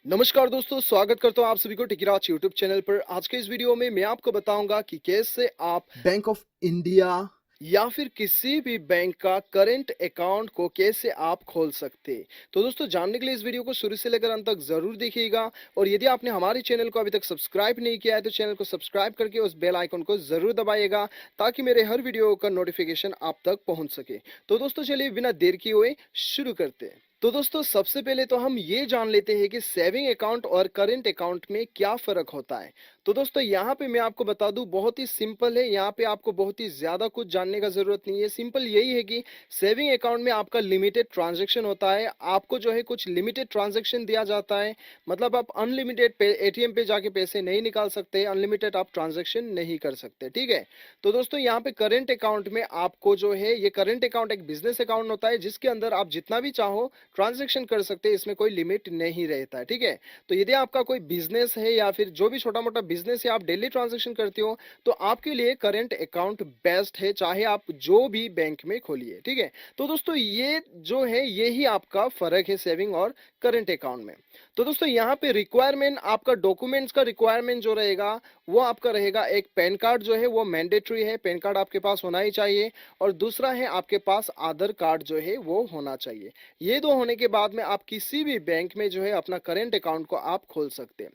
नमस्कार दोस्तों, स्वागत करता हूँ आप सभी को टिकिराज यूट्यूब चैनल पर। आज के इस वीडियो में मैं आपको बताऊंगा कि कैसे आप बैंक ऑफ इंडिया या फिर किसी भी बैंक का करंट अकाउंट को कैसे आप खोल सकते हैं। तो दोस्तों, जानने के लिए इस वीडियो को शुरू से लेकर अंत तक जरूर देखिएगा। और यदि आपने हमारे चैनल को अभी तक सब्सक्राइब नहीं किया है तो चैनल को सब्सक्राइब करके उस बेल आइकन को जरूर दबाइएगा, ताकि मेरे हर वीडियो का नोटिफिकेशन आप तक पहुंच सके। तो दोस्तों, चलिए बिना देर किए हुए शुरू करते हैं। तो दोस्तों, सबसे पहले तो हम ये जान लेते हैं कि सेविंग अकाउंट और करंट अकाउंट में क्या फर्क होता है। तो दोस्तों, यहाँ पे मैं आपको बता दूं, बहुत ही सिंपल है। यहाँ पे आपको बहुत ही ज्यादा कुछ जानने का जरूरत नहीं है। सिंपल यही है कि सेविंग अकाउंट में आपका लिमिटेड ट्रांजैक्शन होता है। आपको जो है कुछ लिमिटेड ट्रांजैक्शन दिया जाता है। मतलब आप अनलिमिटेड एटीएम पे जाके पैसे नहीं निकाल सकते, अनलिमिटेड आप ट्रांजैक्शन नहीं कर सकते, ठीक है। तो दोस्तों, यहाँ पे करंट अकाउंट में आपको जो है, ये करंट अकाउंट एक बिजनेस अकाउंट होता है, जिसके अंदर आप जितना भी चाहो ट्रांजैक्शन कर सकते हैं। इसमें कोई लिमिट नहीं रहता है, ठीक है। तो यदि आपका कोई बिजनेस है या फिर जो भी छोटा मोटा बिजनेस है, आप डेली ट्रांजैक्शन करते हो, तो आपके लिए करंट अकाउंट बेस्ट है, चाहे आप जो भी बैंक में खोलिए, ठीक है। तो दोस्तों, ये जो है यही आपका फर्क है सेविंग और करंट अकाउंट में। तो दोस्तों, यहाँ पे रिक्वायरमेंट, आपका डॉक्यूमेंट्स का रिक्वायरमेंट जो रहेगा वो आपका रहेगा, एक पैन कार्ड जो है वो मैंडेटरी है, पैन कार्ड आपके पास होना ही चाहिए। और दूसरा है, आपके पास आधार कार्ड जो है वो होना चाहिए। ये दो होने के बाद में आप किसी भी बैंक में जो है अपना करंट अकाउंट को आप खोल सकते हैं।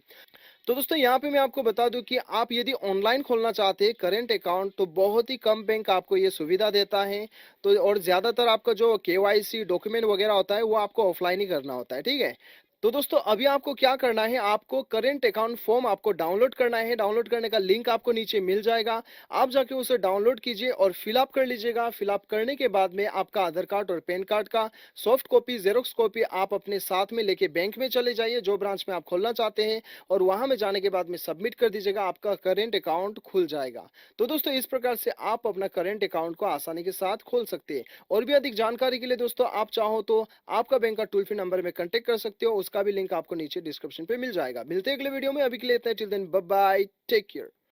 तो दोस्तों, यहाँ पे मैं आपको बता दूं कि आप यदि ऑनलाइन खोलना चाहते हैं करंट अकाउंट, तो बहुत ही कम बैंक आपको ये सुविधा देता है। तो और ज्यादातर आपका जो केवाईसी डॉक्यूमेंट वगैरह होता है वो आपको ऑफलाइन ही करना होता है, ठीक है। तो दोस्तों, अभी आपको क्या करना है, आपको करंट अकाउंट फॉर्म आपको डाउनलोड करना है। डाउनलोड करने का लिंक आपको नीचे मिल जाएगा। आप जाके उसे डाउनलोड कीजिए और फिलअप कर लीजिएगा। फिलअप करने के बाद में आपका आधार कार्ड और पैन कार्ड का सॉफ्ट कॉपी, जेरोक्स कॉपी आप अपने साथ में लेके बैंक में चले जाइए, जो ब्रांच में आप खोलना चाहते हैं। और वहां में जाने के बाद में सबमिट कर दीजिएगा, आपका करंट अकाउंट खुल जाएगा। तो दोस्तों, इस प्रकार से आप अपना करंट अकाउंट को आसानी के साथ खोल सकते हैं। और भी अधिक जानकारी के लिए दोस्तों, आप चाहो तो आपका बैंक का टोल फ्री नंबर में कांटेक्ट कर सकते हो। उसका भी लिंक आपको नीचे डिस्क्रिप्शन पे मिल जाएगा। मिलते हैं अगले वीडियो में। अभी के लिए इतना, till then bye bye, take care.